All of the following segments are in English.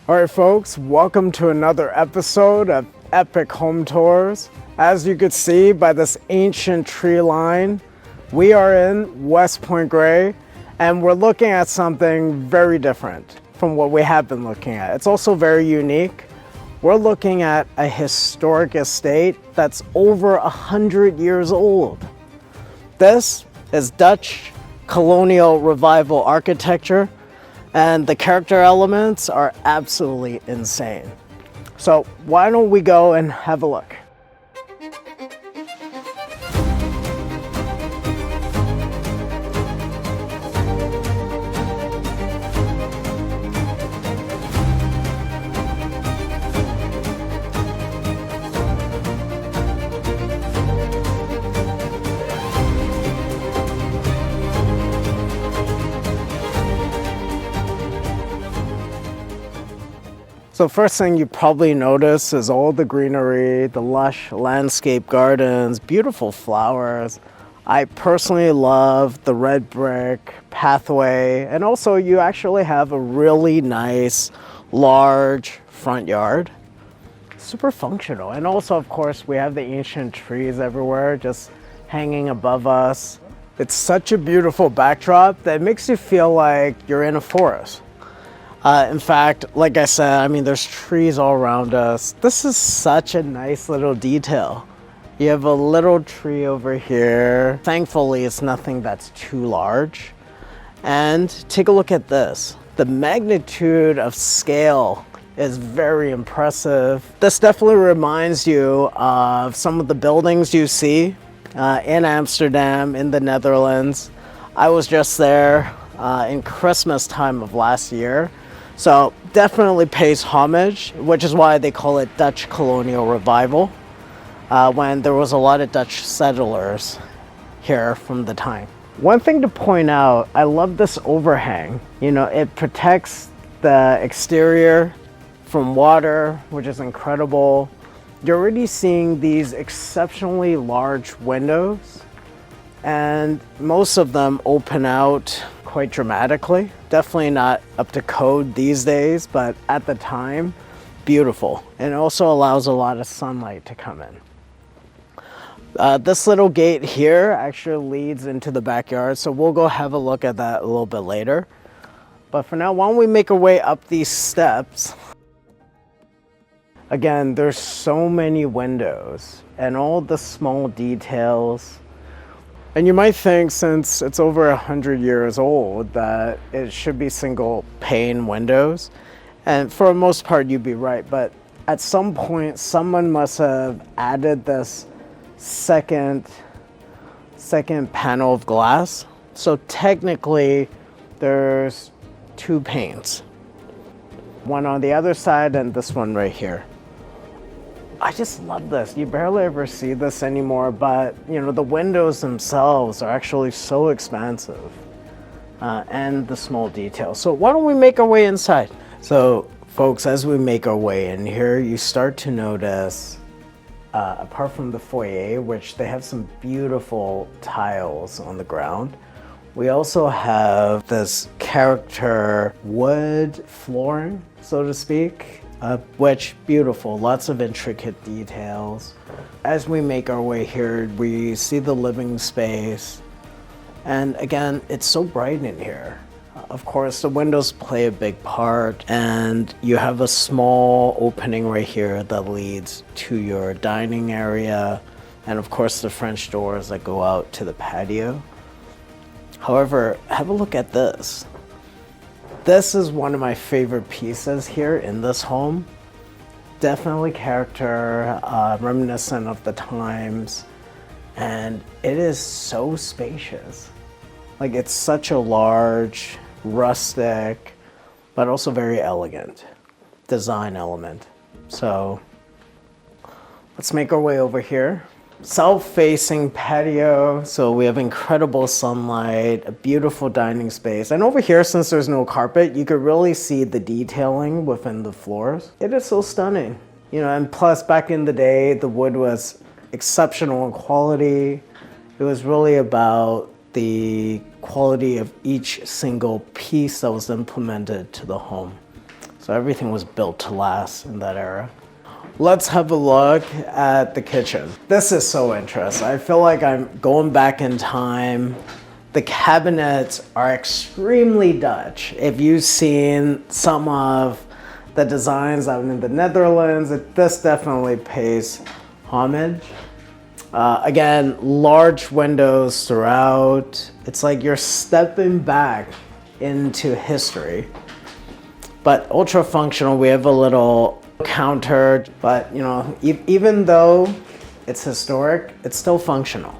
All right, folks, welcome to another episode of Epic Home Tours. As you can see by this ancient tree line, we are in West Point Grey, and we're looking at something very different from what we have been looking at. It's also very unique. We're looking at a historic estate that's over 100 years old. This is Dutch Colonial Revival architecture, and the character elements are absolutely insane. So why don't we go and have a look? So first thing you probably notice is all the greenery, the lush landscape gardens, beautiful flowers. I personally love the red brick pathway, and also you actually have a really nice, large front yard. Super functional. And also, of course, we have the ancient trees everywhere just hanging above us. It's such a beautiful backdrop that makes you feel like you're in a forest. In fact, like I said, there's trees all around us. This is such a nice little detail. You have a little tree over here. Thankfully, it's nothing that's too large. And take a look at this. The magnitude of scale is very impressive. This definitely reminds you of some of the buildings you see in Amsterdam, in the Netherlands. I was just there in Christmas time of last year. So definitely pays homage, which is why they call it Dutch Colonial Revival, when there was a lot of Dutch settlers here from the time. One thing to point out, I love this overhang. You know, it protects the exterior from water, which is incredible. You're already seeing these exceptionally large windows, and most of them open out quite dramatically. Definitely not up to code these days, but at the time, beautiful. And it also allows a lot of sunlight to come in. This little gate here actually leads into the backyard, so we'll go have a look at that a little bit later. But for now, why don't we make our way up these steps? Again, there's so many windows and all the small details. And you might think, since it's over 100 years old, that it should be single pane windows. And for the most part, you'd be right. But at some point, someone must have added this second panel of glass. So technically, there's two panes. One on the other side and this one right here. I just love this. You barely ever see this anymore, but you know, the windows themselves are actually so expansive, and the small details. So why don't we make our way inside? So folks, as we make our way in here, you start to notice, apart from the foyer, which they have some beautiful tiles on the ground, we also have this character wood flooring, so to speak. Which beautiful, lots of intricate details. As we make our way here, we see the living space. And again, it's so bright in here. Of course, the windows play a big part, and you have a small opening right here that leads to your dining area. And of course, the French doors that go out to the patio. However, have a look at this. This is one of my favorite pieces here in this home. Definitely character, reminiscent of the times, and it is so spacious. Like, it's such a large, rustic, but also very elegant design element. So let's make our way over here. South-facing patio, so we have incredible sunlight, a beautiful dining space. And over here, since there's no carpet, you could really see the detailing within the floors. It is so stunning. You know, and plus back in the day, the wood was exceptional in quality. It was really about the quality of each single piece that was implemented to the home. So So everything was built to last in that era. Let's have a look at the kitchen. This is so interesting. I feel like I'm going back in time. The cabinets are extremely Dutch. If you've seen some of the designs out in the Netherlands, this definitely pays homage. Again, large windows throughout. It's like you're stepping back into history. But ultra functional. We have a little counter, but you know, even though it's historic, it's still functional.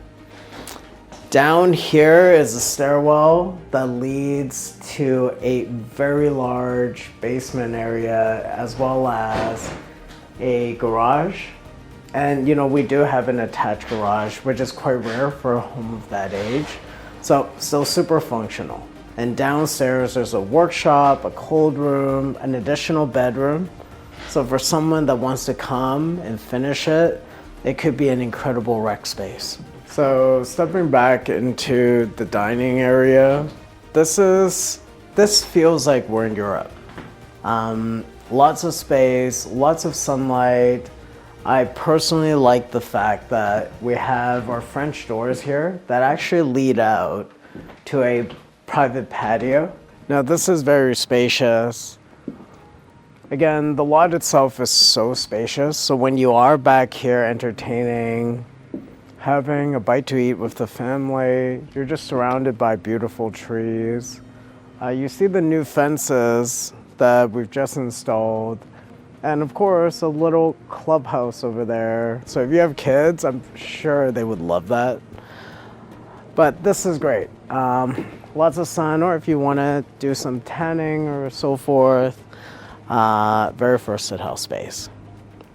Down here is a stairwell that leads to a very large basement area as well as a garage. And you know, we do have an attached garage, which is quite rare for a home of that age. So still super functional. And downstairs there's a workshop, a cold room, an additional bedroom. So for someone that wants to come and finish it, it could be an incredible rec space. So stepping back into the dining area, this feels like we're in Europe. Lots of space, lots of sunlight. I personally like the fact that we have our French doors here that actually lead out to a private patio. Now this is very spacious. Again, the lot itself is so spacious. So when you are back here entertaining, having a bite to eat with the family, you're just surrounded by beautiful trees. You see the new fences that we've just installed. And of course, a little clubhouse over there. So if you have kids, I'm sure they would love that. But this is great. Lots of sun, or if you want to do some tanning or so forth. Very versatile house space.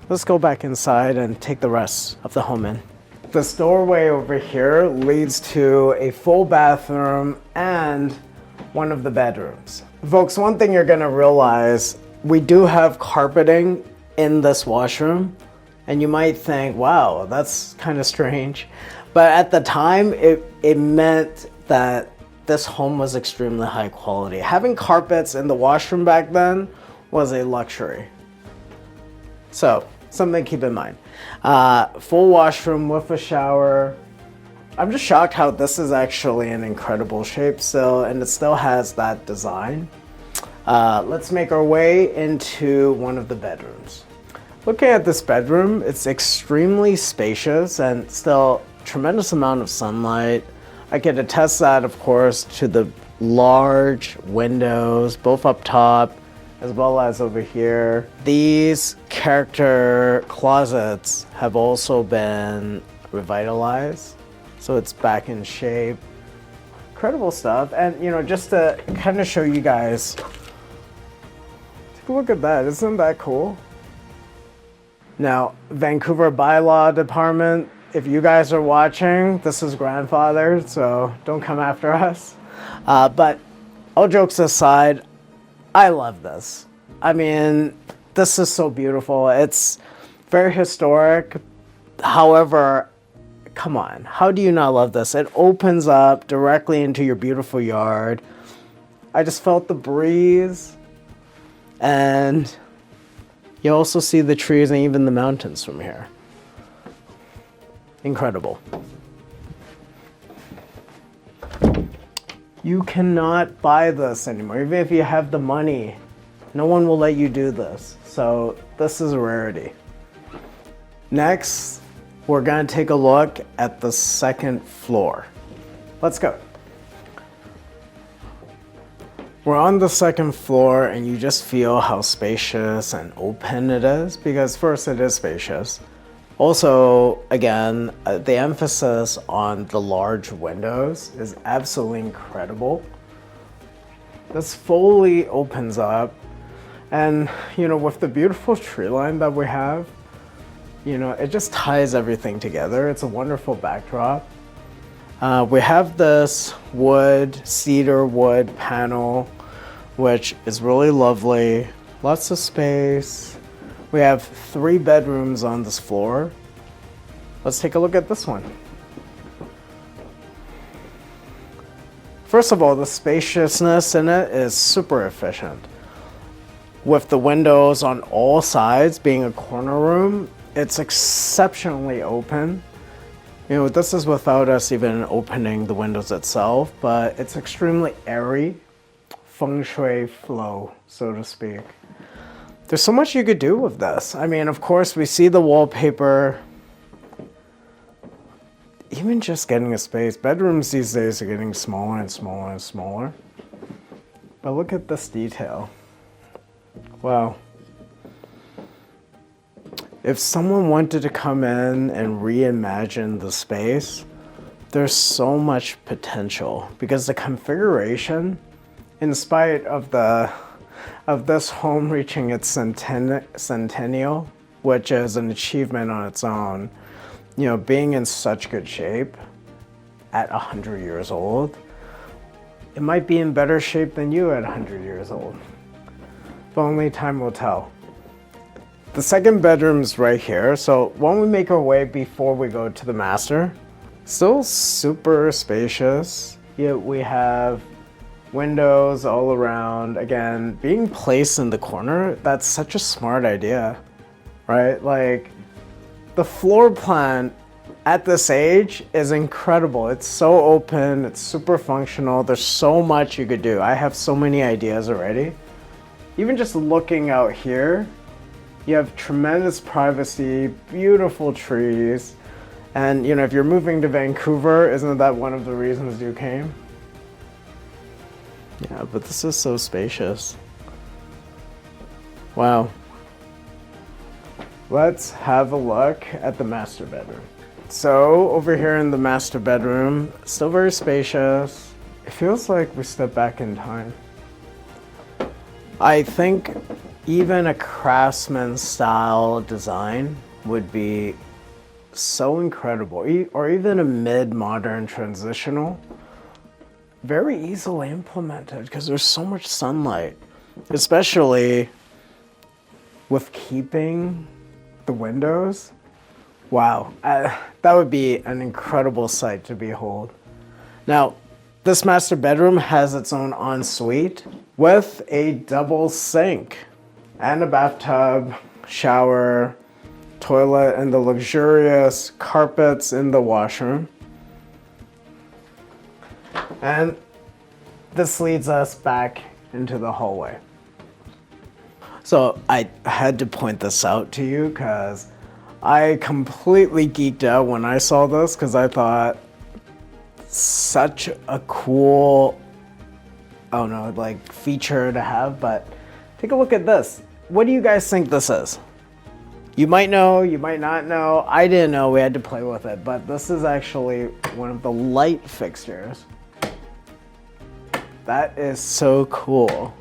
Let's go back inside and take the rest of the home in. This doorway over here leads to a full bathroom and one of the bedrooms. Folks, one thing you're gonna realize, we do have carpeting in this washroom, and you might think, wow, that's kind of strange. But at the time, it meant that this home was extremely high quality. Having carpets in the washroom back then was a luxury. So, something to keep in mind. Full washroom with a shower. I'm just shocked how this is actually in incredible shape still, and it still has that design. Let's make our way into one of the bedrooms. Looking at this bedroom, it's extremely spacious and still tremendous amount of sunlight. I can attest that, of course, to the large windows, both up top as well as over here. These character closets have also been revitalized, so it's back in shape. Incredible stuff. And you know, just to kind of show you guys, take a look at that. Isn't that cool? Now, Vancouver bylaw department, if you guys are watching, this is grandfathered, so don't come after us. But all jokes aside, I love this. I mean, this is so beautiful. It's very historic. However, come on, how do you not love this? It opens up directly into your beautiful yard. I just felt the breeze, and you also see the trees and even the mountains from here. Incredible. You cannot buy this anymore. Even if you have the money, no one will let you do this. So this is a rarity. Next, we're gonna take a look at the second floor. Let's go. We're on the second floor, and you just feel how spacious and open it is, because first, it is spacious. Also, again, the emphasis on the large windows is absolutely incredible. This fully opens up, and you know, with the beautiful tree line that we have, you know, it just ties everything together. It's a wonderful backdrop. We have this cedar wood panel, which is really lovely. Lots of space. We have 3 bedrooms on this floor. Let's take a look at this one. First of all, the spaciousness in it is super efficient. With the windows on all sides being a corner room, it's exceptionally open. You know, this is without us even opening the windows itself, but it's extremely airy, feng shui flow, so to speak. There's so much you could do with this. I mean, of course, we see the wallpaper. Even just getting a space. Bedrooms these days are getting smaller and smaller and smaller. But look at this detail. Wow. If someone wanted to come in and reimagine the space, there's so much potential because the configuration, in spite of this home reaching its centennial, which is an achievement on its own, you know, being in such good shape at 100 years old, it might be in better shape than you at 100 years old. But only time will tell. The second bedroom's right here, so when we make our way before we go to the master, still super spacious. Yet we have windows all around. Again, being placed in the corner, that's such a smart idea, right? Like, the floor plan at this age is incredible. It's so open, it's super functional. There's so much you could do. I have so many ideas already. Even just looking out here, you have tremendous privacy, beautiful trees. And you know, if you're moving to Vancouver, isn't that one of the reasons you came? Yeah, but this is so spacious. Wow. Let's have a look at the master bedroom. So over here in the master bedroom, still very spacious. It feels like we stepped back in time. I think even a craftsman style design would be so incredible, or even a mid-modern transitional, very easily implemented because there's so much sunlight, especially with keeping the windows. Wow, that would be an incredible sight to behold. Now, this master bedroom has its own ensuite with a double sink and a bathtub, shower, toilet, and the luxurious carpets in the washroom. And this leads us back into the hallway. So I had to point this out to you because I completely geeked out when I saw this because I thought such a cool, I don't know, like feature to have. But take a look at this. What do you guys think this is? You might know, you might not know. I didn't know, we had to play with it, but this is actually one of the light fixtures. That is so cool.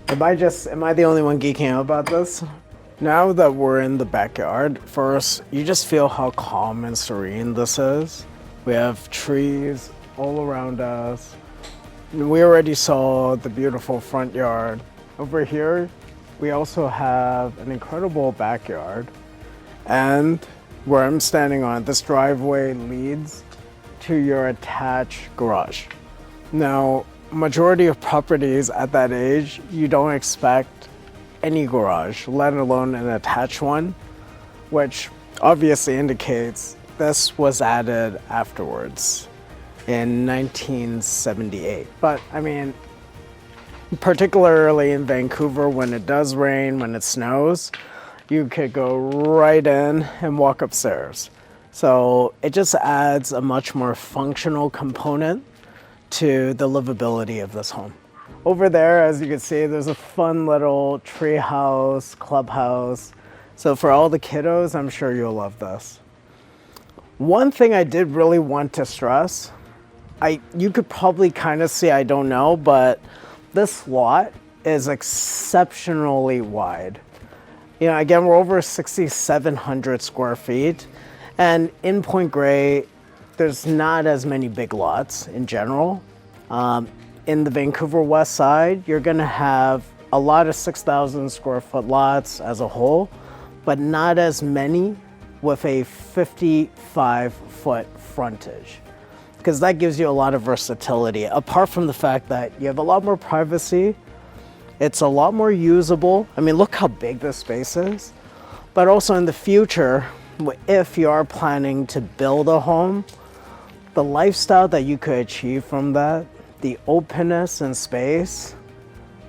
Am I the only one geeking out about this? Now that we're in the backyard, first, you just feel how calm and serene this is. We have trees all around us. We already saw the beautiful front yard. Over here, we also have an incredible backyard. And where I'm standing on, this driveway leads to your attached garage. Now, majority of properties at that age, you don't expect any garage, let alone an attached one, which obviously indicates this was added afterwards in 1978. But I mean, particularly in Vancouver, when it does rain, when it snows, you could go right in and walk upstairs. So it just adds a much more functional component to the livability of this home. Over there, as you can see, there's a fun little tree house, clubhouse. So for all the kiddos, I'm sure you'll love this. One thing I did really want to stress, you could probably kind of see, I don't know, but this lot is exceptionally wide. You know, again, we're over 6,700 square feet, and in Point Grey, there's not as many big lots in general. In the Vancouver West Side, you're gonna have a lot of 6,000 square foot lots as a whole, but not as many with a 55-foot frontage, because that gives you a lot of versatility. Apart from the fact that you have a lot more privacy, It's a lot more usable. I mean, look how big this space is. But also in the future, if you are planning to build a home, the lifestyle that you could achieve from that, the openness and space,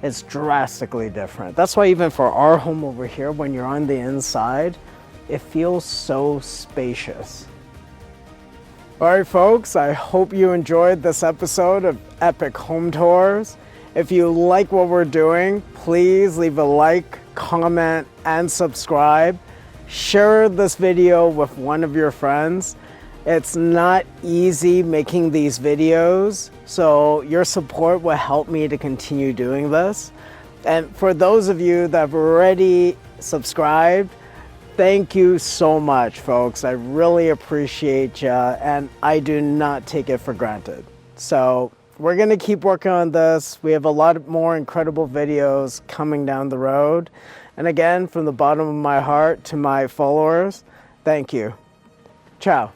is drastically different. That's why even for our home over here, when you're on the inside, it feels so spacious. All right, folks, I hope you enjoyed this episode of Epic Home Tours. If you like what we're doing, please leave a like, comment, and subscribe. Share this video with one of your friends. It's not easy making these videos, so your support will help me to continue doing this. And for those of you that have already subscribed, thank you so much, folks. I really appreciate you, and I do not take it for granted. So we're gonna keep working on this. We have a lot more incredible videos coming down the road. And again, from the bottom of my heart to my followers, thank you. Ciao.